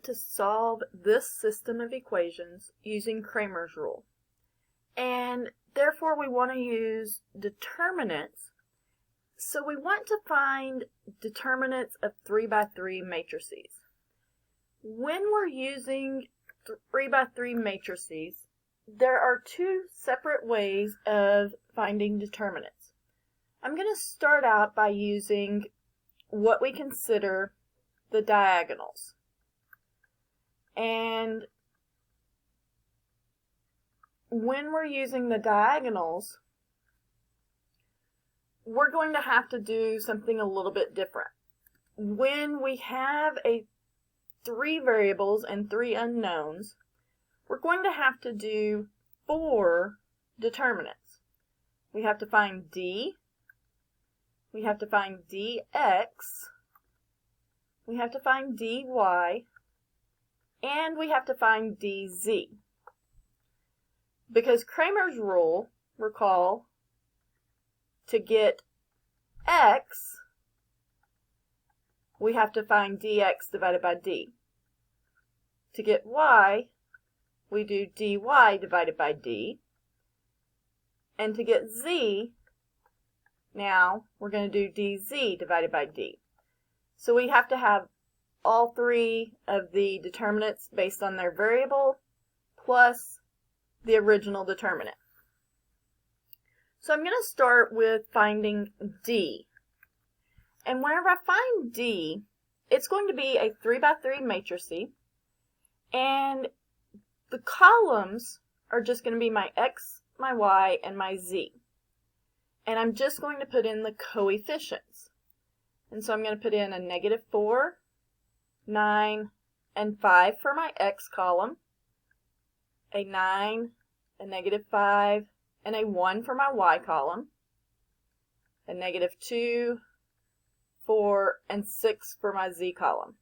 to solve this system of equations using Cramer's rule. And therefore we want to use determinants. So we want to find determinants of 3 by 3 matrices. When we're using 3 by 3 matrices, there are two separate ways of finding determinants. I'm going to start out by using what we consider the diagonals. And when we're using the diagonals, we're going to have to do something a little bit different. When we have 3 variables and 3 unknowns, we're going to have to do 4 determinants. We have to find d, we have to find dx, we have to find dy, and we have to find dz. Because Cramer's rule, recall, to get x, we have to find dx divided by d. To get y, we do dy divided by d. And to get z, now we're going to do dz divided by d. So we have to have all 3 of the determinants based on their variable plus the original determinant. So I'm going to start with finding d. And whenever I find d, it's going to be a 3 by 3 matrix, and the columns are just going to be my x, my y, and my z. And I'm just going to put in the coefficients. And so I'm going to put in a -4, 9, and 5 for my x column, a 9, a -5, and a 1 for my y column, a -2, 4, and 6 for my z column.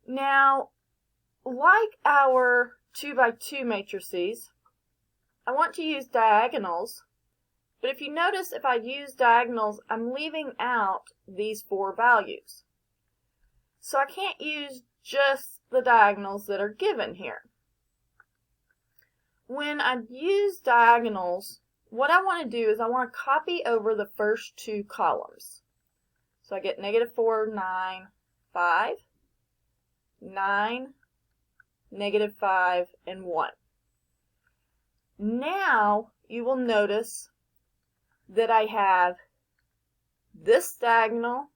Now, like our 2 by 2 matrices, I want to use diagonals, but if you notice, if I use diagonals, I'm leaving out these 4 values. So I can't use just the diagonals that are given here. When I use diagonals, what I want to do is I want to copy over the first 2 columns. So I get -4, 9, 5, 9, -5, and 1. Now you will notice that I have this diagonal,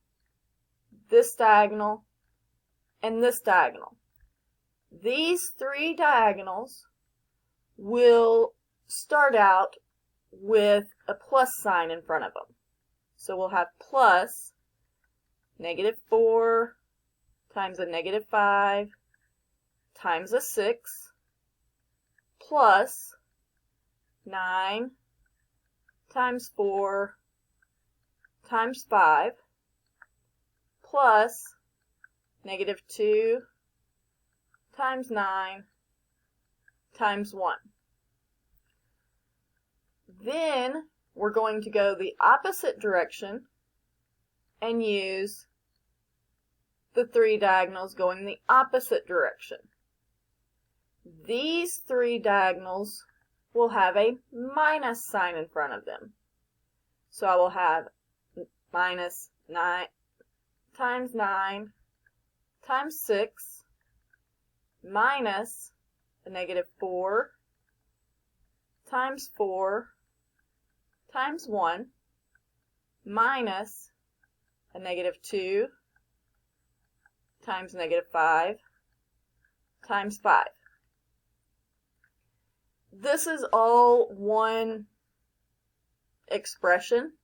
and this diagonal. These 3 diagonals will start out with a plus sign in front of them. So we'll have plus -4 times a -5 times a 6 plus 9 times 4 times 5 plus -2 times 9 times 1. Then we're going to go the opposite direction and use the 3 diagonals going the opposite direction. These 3 diagonals will have a minus sign in front of them. So I will have minus 9 times 9 times 6 minus a -4 times 4 times 1 minus a -2 times -5 times 5. This is all one expression.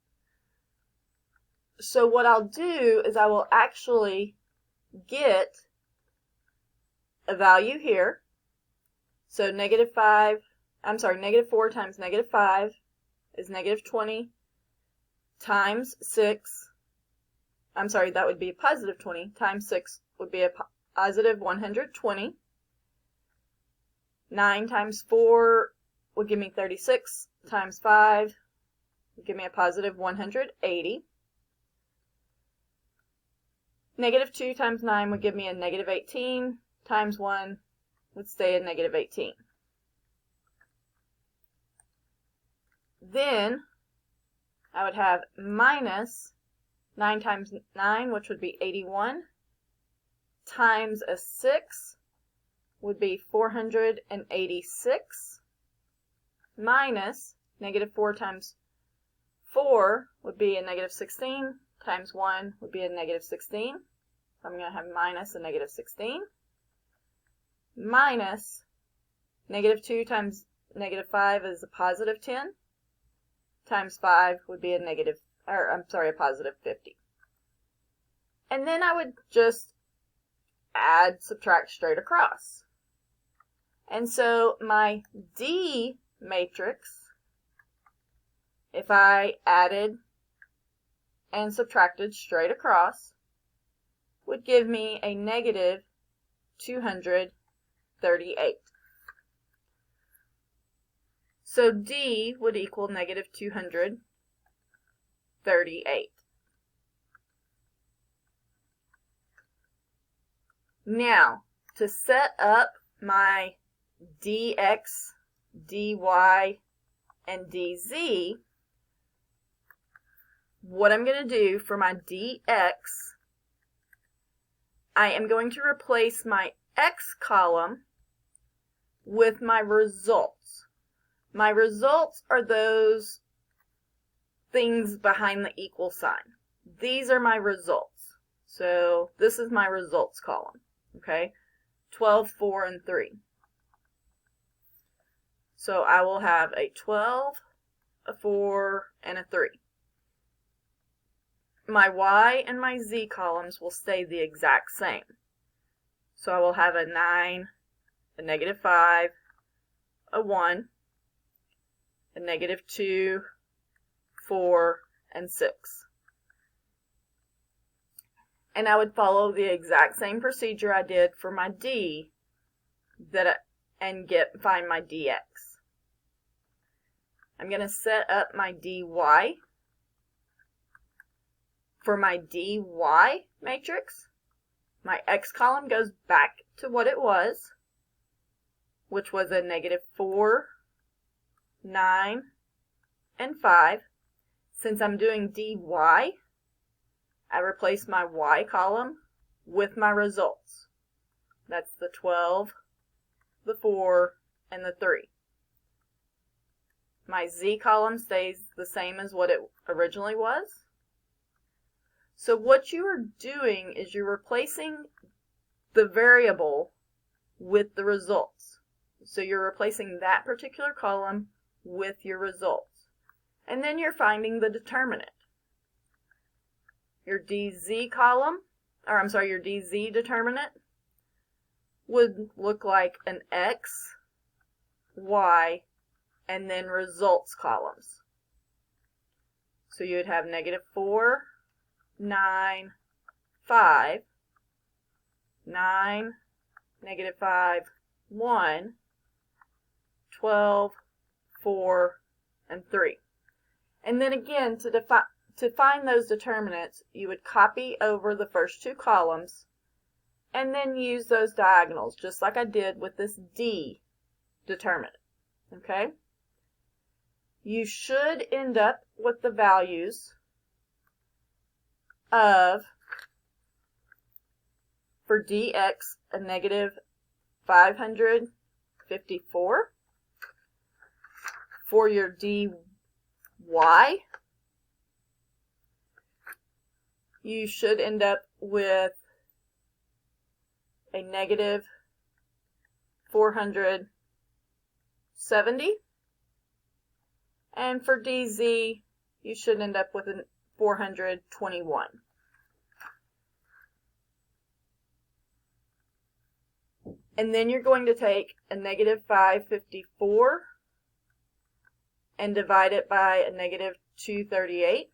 So what I'll do is I will actually get a value here. So -4 times -5 is -20 times 6. That would be a positive 20 times 6 would be a positive 120. 9 times 4 would give me 36 times 5 would give me a positive 180. negative 2 times 9 would give me a negative 18, times 1 would stay a negative 18. Then I would have minus 9 times 9, which would be 81, times a 6 would be 486, minus negative 4 times 4 would be a negative 16, times 1 would be a negative 16. So I'm going to have minus a negative 16, minus negative 2 times negative 5 is a positive 10, times 5 would be a positive 50. And then I would just add, subtract straight across. And so my D matrix, if I added and subtracted straight across, would give me a negative 238. So D would equal negative 238. Now, to set up my dx, dy, and dz, what I'm going to do for my dx, I am going to replace my x column with my results. My results are those things behind the equal sign. These are my results. So this is my results column. Okay, 12, 4, and 3. So I will have a 12, a 4, and a 3. My y and my z columns will stay the exact same. So I will have a 9, a negative 5, a 1, a negative 2, 4, and 6. And I would follow the exact same procedure I did for my D and find my dx. I'm going to set up my dy. For my dy matrix, my x column goes back to what it was, which was a negative 4, 9, and 5. Since I'm doing dy, I replace my y column with my results. That's the 12, the 4, and the 3. My z column stays the same as what it originally was. So what you are doing is you're replacing the variable with the results. So you're replacing that particular column with your results. And then you're finding the determinant. Your dz determinant would look like an x, y, and then results columns. So you would have negative 4, 9, 5, 9, negative 5, 1, 12, 4, and 3. And then again, to find those determinants, you would copy over the first two columns and then use those diagonals, just like I did with this D determinant. Okay? You should end up with the values of, for dx, a negative 554. For your dy, you should end up with a negative 470. And for dz, you should end up with a 421. And then you're going to take a negative 554 and divide it by a negative 238.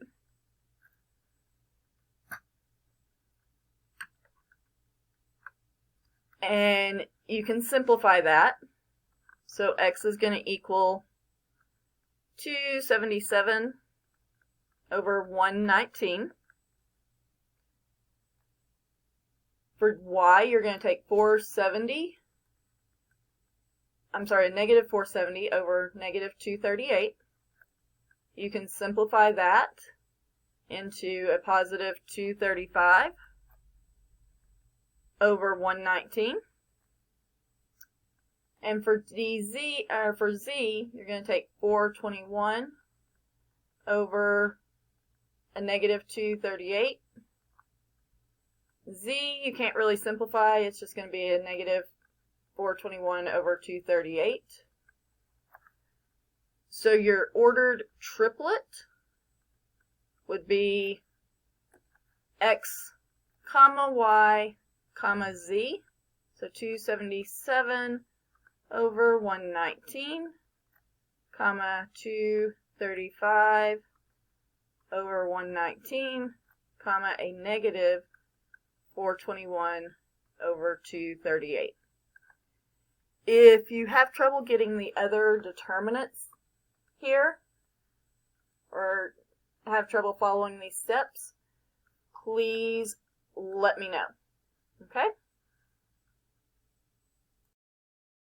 And you can simplify that. So x is going to equal 277 over 119. For y, you're going to take negative 470 over negative 238. You can simplify that into a positive 235 over 119. And for z, you're going to take 421 over a negative 238. Z, you can't really simplify. It's just going to be a negative 421 over 238. So your ordered triplet would be x comma y comma z. So 277 over 119 comma 235 over 119 comma a negative 421 over 238. If you have trouble getting the other determinants here, or have trouble following these steps, please let me know. Okay?